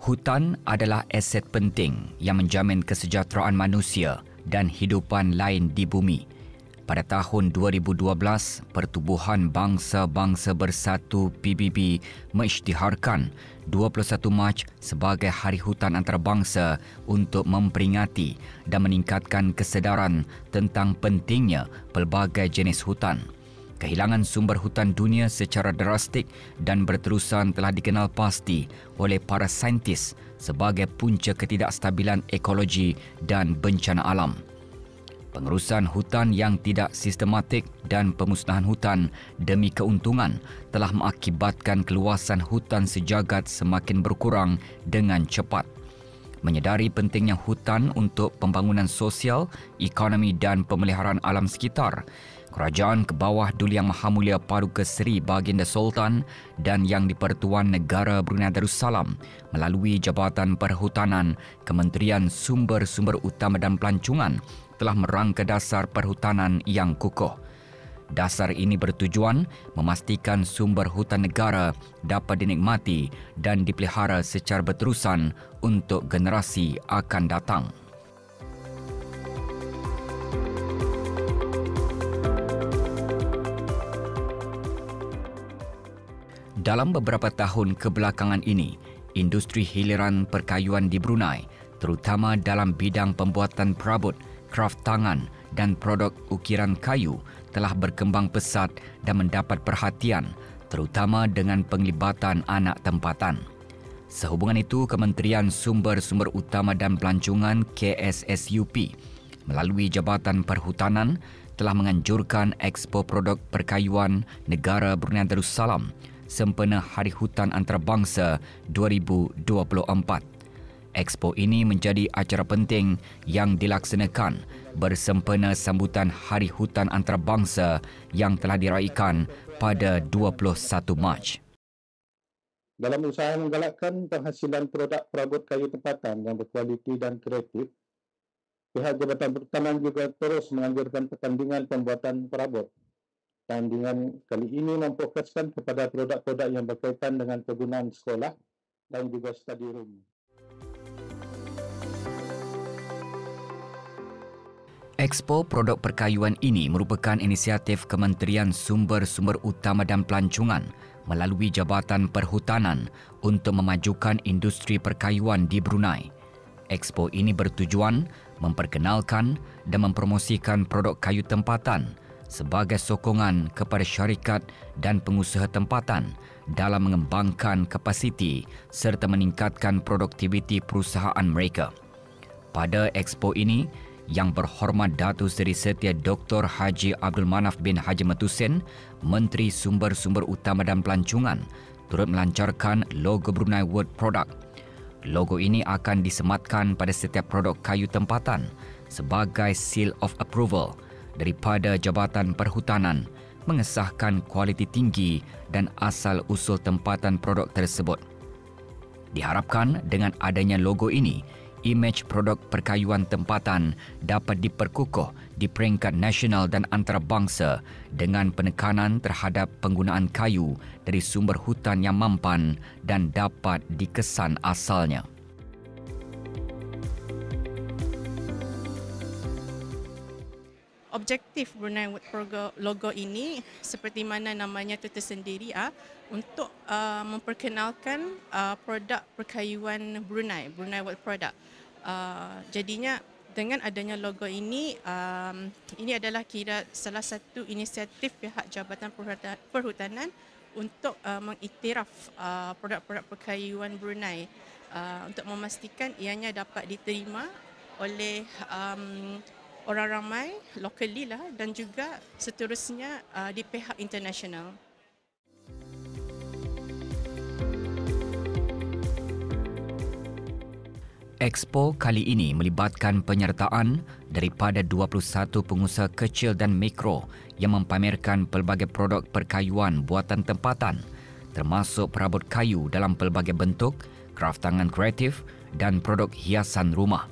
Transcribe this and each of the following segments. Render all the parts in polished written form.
Hutan adalah aset penting yang menjamin kesejahteraan manusia dan hidupan lain di bumi. Pada tahun 2012, Pertubuhan Bangsa-Bangsa Bersatu PBB mengisytiharkan 21 Mac sebagai Hari Hutan Antarabangsa untuk memperingati dan meningkatkan kesedaran tentang pentingnya pelbagai jenis hutan. Kehilangan sumber hutan dunia secara drastik dan berterusan telah dikenal pasti oleh para saintis sebagai punca ketidakstabilan ekologi dan bencana alam. Pengurusan hutan yang tidak sistematik dan pemusnahan hutan demi keuntungan telah mengakibatkan keluasan hutan sejagat semakin berkurang dengan cepat. Menyedari pentingnya hutan untuk pembangunan sosial, ekonomi dan pemeliharaan alam sekitar, Kerajaan Kebawah Duli Yang Maha Mulia Paduka Seri Baginda Sultan dan Yang di-Pertuan Negara Brunei Darussalam melalui Jabatan Perhutanan, Kementerian Sumber-Sumber Utama dan Pelancongan telah merangka dasar perhutanan yang kukuh. Dasar ini bertujuan memastikan sumber hutan negara dapat dinikmati dan dipelihara secara berterusan untuk generasi akan datang. Dalam beberapa tahun kebelakangan ini, industri hiliran perkayuan di Brunei, terutama dalam bidang pembuatan perabot, kraft tangan dan produk ukiran kayu telah berkembang pesat dan mendapat perhatian, terutama dengan penglibatan anak tempatan. Sehubungan itu, Kementerian Sumber-Sumber Utama dan Pelancongan KSSUP melalui Jabatan Perhutanan telah menganjurkan Expo Produk Perkayuan Negara Brunei Darussalam sempena Hari Hutan Antarabangsa 2024. Expo ini menjadi acara penting yang dilaksanakan bersempena sambutan Hari Hutan Antarabangsa yang telah diraikan pada 21 Mac. Dalam usaha menggalakkan penghasilan produk perabot kayu tempatan yang berkualiti dan kreatif, pihak Jabatan Perhutanan juga terus menganjurkan pertandingan pembuatan perabot. Tandingan kali ini memfokuskan kepada produk-produk yang berkaitan dengan kegunaan sekolah dan juga study room. Expo Produk Perkayuan ini merupakan inisiatif Kementerian Sumber-Sumber Utama dan Pelancongan melalui Jabatan Perhutanan untuk memajukan industri perkayuan di Brunei. Expo ini bertujuan memperkenalkan dan mempromosikan produk kayu tempatan sebagai sokongan kepada syarikat dan pengusaha tempatan dalam mengembangkan kapasiti serta meningkatkan produktiviti perusahaan mereka. Pada expo ini, Yang Berhormat Datuk Seri Setia Dr. Haji Abdul Manaf bin Haji Matusen, Menteri Sumber-Sumber Utama dan Pelancongan, turut melancarkan logo Brunei World Product. Logo ini akan disematkan pada setiap produk kayu tempatan sebagai seal of approval daripada Jabatan Perhutanan mengesahkan kualiti tinggi dan asal-usul tempatan produk tersebut. Diharapkan dengan adanya logo ini, imej produk perkayuan tempatan dapat diperkukuh di peringkat nasional dan antarabangsa dengan penekanan terhadap penggunaan kayu dari sumber hutan yang mampan dan dapat dikesan asalnya. Objektif Brunei World logo ini seperti mana namanya itu tersendiri untuk memperkenalkan produk perkayuan Brunei World Product. Jadinya dengan adanya logo ini adalah kira salah satu inisiatif pihak Jabatan Perhutanan untuk mengiktiraf produk-produk perkayuan Brunei untuk memastikan ianya dapat diterima oleh orang ramai lokali dan juga seterusnya di pihak internasional. Expo kali ini melibatkan penyertaan daripada 21 pengusaha kecil dan mikro yang mempamerkan pelbagai produk perkayuan buatan tempatan, termasuk perabot kayu dalam pelbagai bentuk, kraft tangan kreatif dan produk hiasan rumah.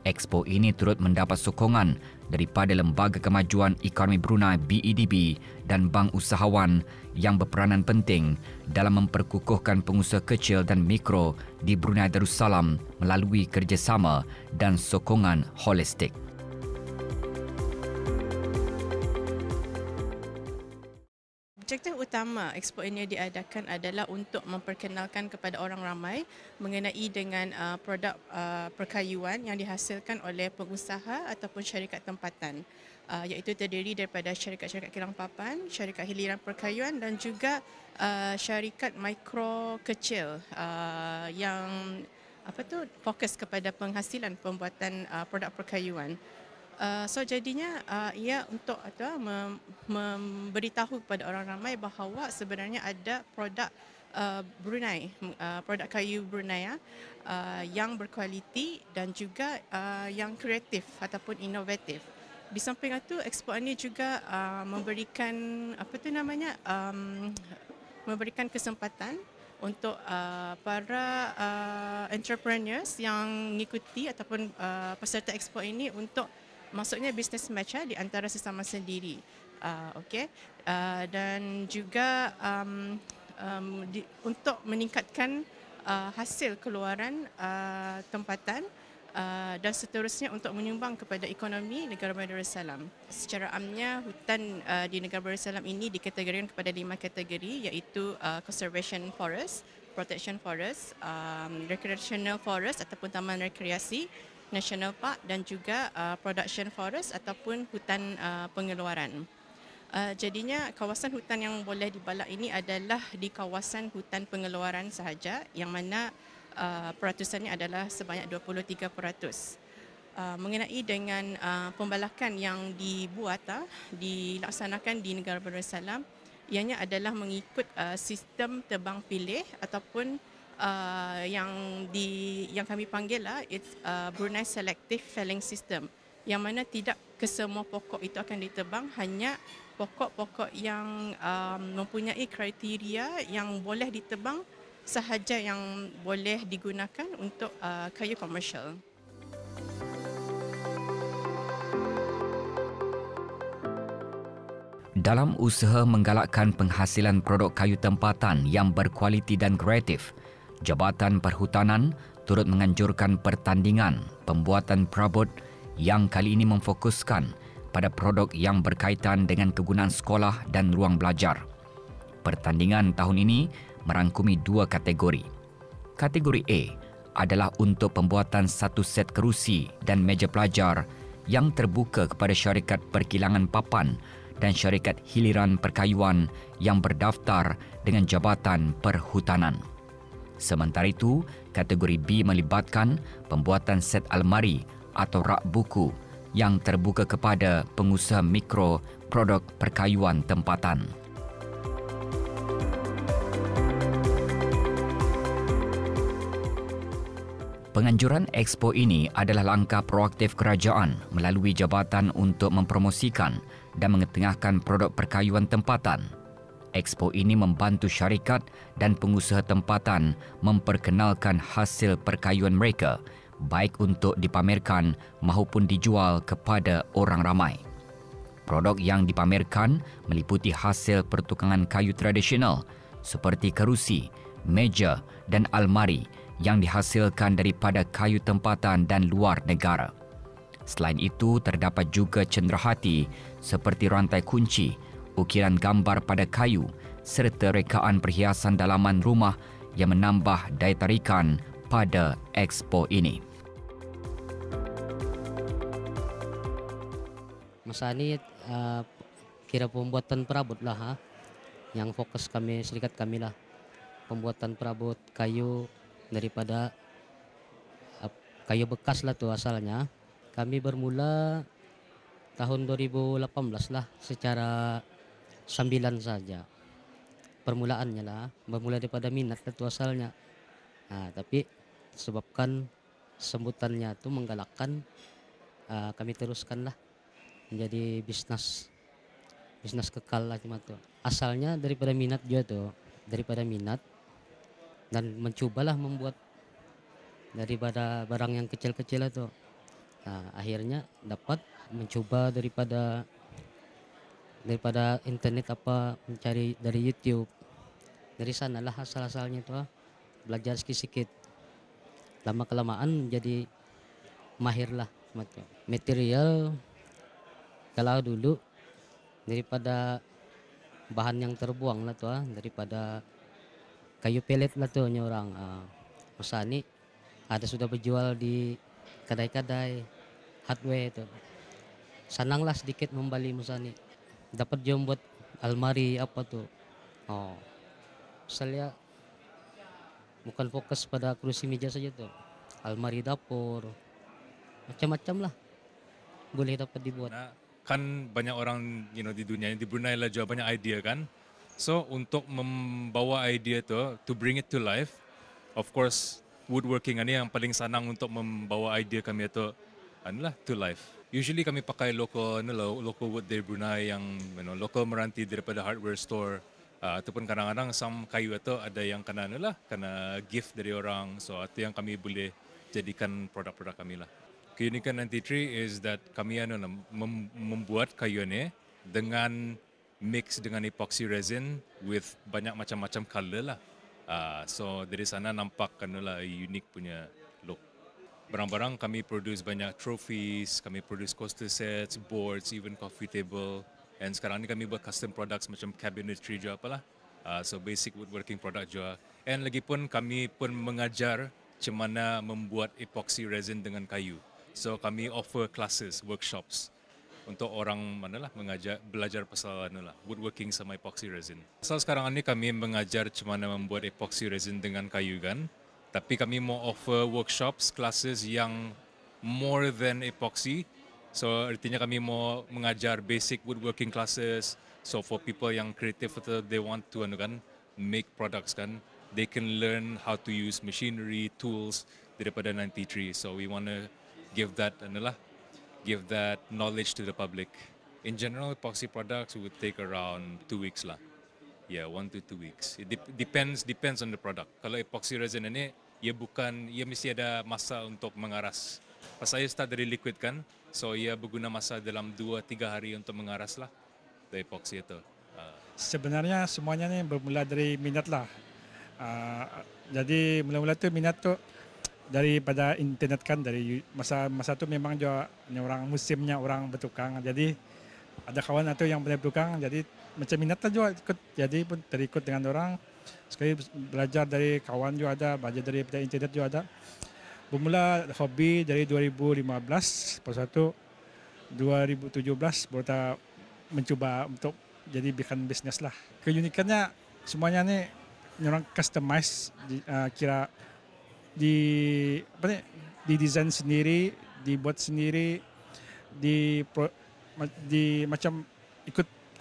Expo ini turut mendapat sokongan daripada Lembaga Kemajuan Ekonomi Brunei BEDB dan Bank Usahawan yang berperanan penting dalam memperkukuhkan pengusaha kecil dan mikro di Brunei Darussalam melalui kerjasama dan sokongan holistik. Objektif utama Expo ini diadakan adalah untuk memperkenalkan kepada orang ramai mengenai dengan produk perkayuan yang dihasilkan oleh pengusaha ataupun syarikat tempatan, iaitu terdiri daripada syarikat-syarikat kilang papan, syarikat hiliran perkayuan dan juga syarikat mikro kecil yang fokus kepada penghasilan pembuatan produk perkayuan. So jadinya ia untuk memberitahu kepada orang ramai bahawa sebenarnya ada produk Brunei, produk kayu Brunei yang berkualiti dan juga yang kreatif ataupun inovatif. Di samping itu, Expo ini juga memberikan memberikan kesempatan untuk para entrepreneurs yang mengikuti ataupun peserta Expo ini untuk maksudnya business match di antara sesama sendiri, dan juga untuk meningkatkan hasil keluaran tempatan dan seterusnya untuk menyumbang kepada ekonomi negara Darussalam. Secara amnya, hutan di negara Darussalam ini dikategorikan kepada 5 kategori, iaitu conservation forest, protection forest, recreational forest ataupun taman rekreasi, national park dan juga production forest ataupun hutan pengeluaran. Jadinya kawasan hutan yang boleh dibalak ini adalah di kawasan hutan pengeluaran sahaja, yang mana peratusannya adalah sebanyak 23%. Mengenai dengan pembalakan yang dilaksanakan di negara Darussalam, ianya adalah mengikut sistem tebang pilih ataupun yang kami panggil Brunei Selective Felling System, yang mana tidak kesemua pokok itu akan ditebang, hanya pokok-pokok yang mempunyai kriteria yang boleh ditebang sahaja yang boleh digunakan untuk kayu komersial. Dalam usaha menggalakkan penghasilan produk kayu tempatan yang berkualiti dan kreatif, Jabatan Perhutanan turut menganjurkan pertandingan pembuatan perabot yang kali ini memfokuskan pada produk yang berkaitan dengan kegunaan sekolah dan ruang belajar. Pertandingan tahun ini merangkumi 2 kategori. Kategori A adalah untuk pembuatan 1 set kerusi dan meja pelajar yang terbuka kepada syarikat perkilangan papan dan syarikat hiliran perkayuan yang berdaftar dengan Jabatan Perhutanan. Sementara itu, kategori B melibatkan pembuatan set almari atau rak buku yang terbuka kepada pengusaha mikro produk perkayuan tempatan. Penganjuran Expo ini adalah langkah proaktif kerajaan melalui jabatan untuk mempromosikan dan mengetengahkan produk perkayuan tempatan. Expo ini membantu syarikat dan pengusaha tempatan memperkenalkan hasil perkayuan mereka, baik untuk dipamerkan maupun dijual kepada orang ramai. Produk yang dipamerkan meliputi hasil pertukangan kayu tradisional seperti kerusi, meja dan almari yang dihasilkan daripada kayu tempatan dan luar negara. Selain itu, terdapat juga cenderahati seperti rantai kunci, ukiran gambar pada kayu serta rekaan perhiasan dalaman rumah yang menambah daya tarikan pada Expo ini. Masa ini kira pembuatan perabot lah, yang fokus kami, serikat kami lah, pembuatan perabot kayu daripada kayu bekas lah tuh asalnya. Kami bermula tahun 2018 lah, secara sambilan saja permulaannya lah, bermula daripada minat itu asalnya. Tapi sebabkan sambutannya itu menggalakkan, kami teruskan lah menjadi bisnis kekal lah cuma tuh. Asalnya daripada minat juga tuh, daripada minat dan mencobalah membuat daripada barang yang kecil-kecil itu. Akhirnya dapat mencoba daripada daripada internet apa mencari dari YouTube. Dari sanalah asal-asalnya itu belajar sedikit-sedikit. Lama kelamaan jadi mahir lah. Material kalau dulu daripada bahan yang terbuang lah tuh, daripada kayu pelet lah tuh orang. Masa ini ada sudah berjual di kedai-kedai hardware itu. Senanglah sedikit membeli musani. Dapat jom buat almari apa tuh. Saya bukan fokus pada kursi meja saja tuh. Almari dapur. Macam-macam lah. Boleh dapat dibuat. Nah, kan banyak orang di dunia ini, di Brunei lah juga banyak idea kan. So untuk membawa idea tu, to bring it to life, of course woodworking ini yang paling senang untuk membawa idea kami itu adalah to life. Usually kami pakai local wood dari Brunei yang local meranti daripada hardware store, ataupun kadang-kadang some kayu itu ada yang kena gift dari orang. So itu yang kami boleh jadikan produk-produk kami lah. Keunikan 93 is that kami membuat kayu ini dengan mix dengan epoxy resin with banyak macam-macam color lah. So dari sana nampak unique punya look. Barang-barang kami produce banyak trophies, kami produce coaster sets, boards, even coffee table. And sekarang ni kami buat custom products macam cabinetry juga apalah. So basic woodworking product juga. And lagipun kami pun mengajar macam mana membuat epoxy resin dengan kayu. So kami offer classes, workshops untuk orang belajar pasal woodworking sama epoxy resin. Asal sekarang ni kami mengajar macam mana membuat epoxy resin dengan kayu kan. Tapi kami mau offer workshops, classes yang more than epoxy. So artinya kami mau mengajar basic woodworking classes. So for people yang kreatif atau they want to make products kan, they can learn how to use machinery, tools daripada 93. So we want to give that knowledge to the public. In general, epoxy products would take around 2 weeks lah. Yeah, 1 to 2 weeks. It depends on the product. Kalau epoxy resin ini, ia mesti ada masa untuk mengaras. Pas saya start dari liquid kan, so ia berguna masa dalam 2-3 hari untuk mengaras lah, the epoxy itu. Sebenarnya semuanya ni bermula dari minat lah. Jadi mula-mula tu minat tu daripada internet kan, dari masa tu memang juga orang musimnya orang bertukang. Jadi ada kawan atau yang boleh bertukang, jadi macam minat lah juga ikut. Jadi pun terikut dengan orang. Sekali belajar dari kawan juga ada, belajar daripada internet juga ada. Bermula hobi dari 2015, lepas itu 2017 baru mencuba untuk jadi bikin bisnes lah. Keunikannya semuanya ni orang customize, kira di desain sendiri, dibuat sendiri, macam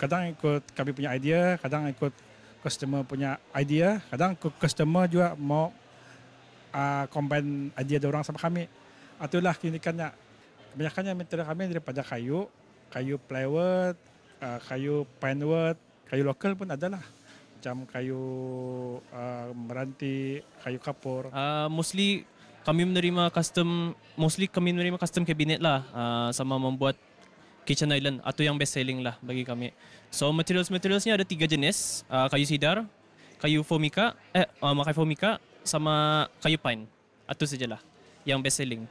kadang ikut kami punya idea, kadang ikut customer punya idea, kadang customer juga mau combine idea orang sama kami. Itulah keunikannya. Kebanyakannya material kami daripada kayu plywood, kayu pinewood, kayu lokal pun adalah. Macam kayu meranti, kayu kapur. Mostly kami menerima custom cabinet lah, sama membuat kitchen island atau yang best selling lah bagi kami. So materialsnya ada 3 jenis, kayu sidar, kayu formica, makai formica sama kayu pine. Itu sajalah yang best selling.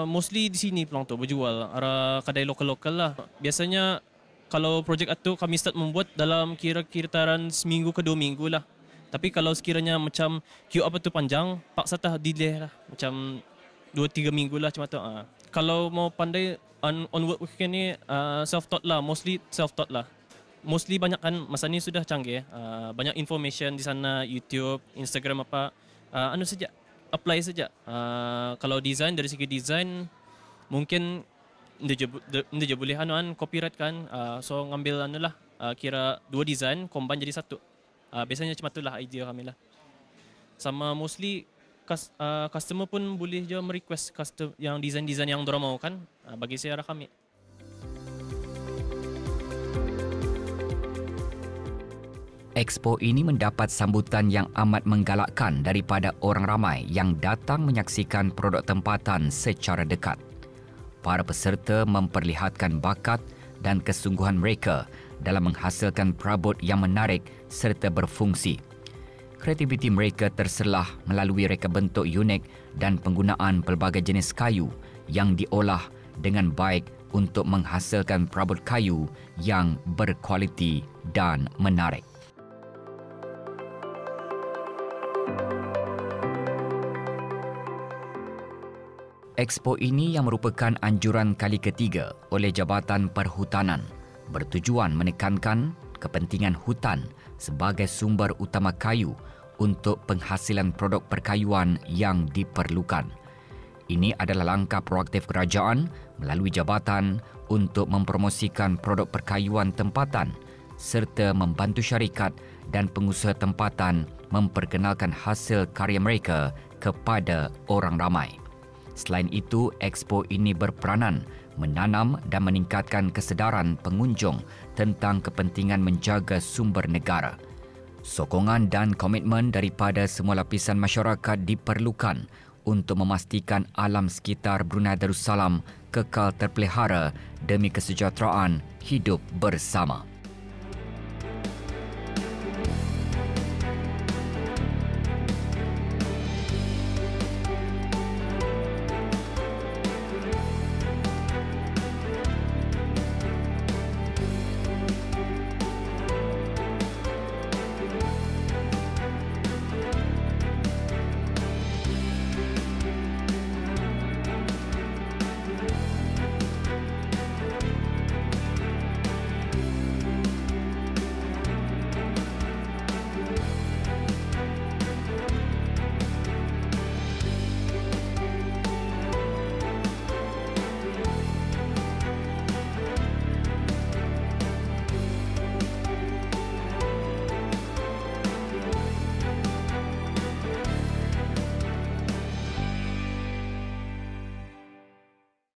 Mostly di sini pulang tu berjual, kedai lokal-lokal lah. Biasanya kalau projek itu kami start membuat dalam kira-kiraan seminggu ke 2 minggu lah. Tapi kalau sekiranya macam queue up itu panjang, paksa delay lah. Macam 2-3 minggu lah macam tu. Kalau mau pandai on woodworking ni self-taught lah, mostly self-taught lah. Mostly banyak kan masa ni sudah canggih. Banyak information di sana, YouTube, Instagram apa. Saja, apply saja. Kalau design, dari segi design mungkin dia je boleh copyright kan. So ngambil kira 2 design combine jadi 1. Biasanya macam itulah idea kami lah. Sama mostly customer pun boleh je merequest custom yang design-design yang dorang mau kan, bagi saya arah kami. Expo ini mendapat sambutan yang amat menggalakkan daripada orang ramai yang datang menyaksikan produk tempatan secara dekat. Para peserta memperlihatkan bakat dan kesungguhan mereka dalam menghasilkan perabot yang menarik serta berfungsi. Kreativiti mereka terselah melalui reka bentuk unik dan penggunaan pelbagai jenis kayu yang diolah dengan baik untuk menghasilkan perabot kayu yang berkualiti dan menarik. Expo ini yang merupakan anjuran kali ketiga oleh Jabatan Perhutanan bertujuan menekankan kepentingan hutan sebagai sumber utama kayu untuk penghasilan produk perkayuan yang diperlukan. Ini adalah langkah proaktif kerajaan melalui jabatan untuk mempromosikan produk perkayuan tempatan serta membantu syarikat dan pengusaha tempatan memperkenalkan hasil karya mereka kepada orang ramai. Selain itu, expo ini berperanan menanam dan meningkatkan kesedaran pengunjung tentang kepentingan menjaga sumber negara. Sokongan dan komitmen daripada semua lapisan masyarakat diperlukan untuk memastikan alam sekitar Brunei Darussalam kekal terpelihara demi kesejahteraan hidup bersama.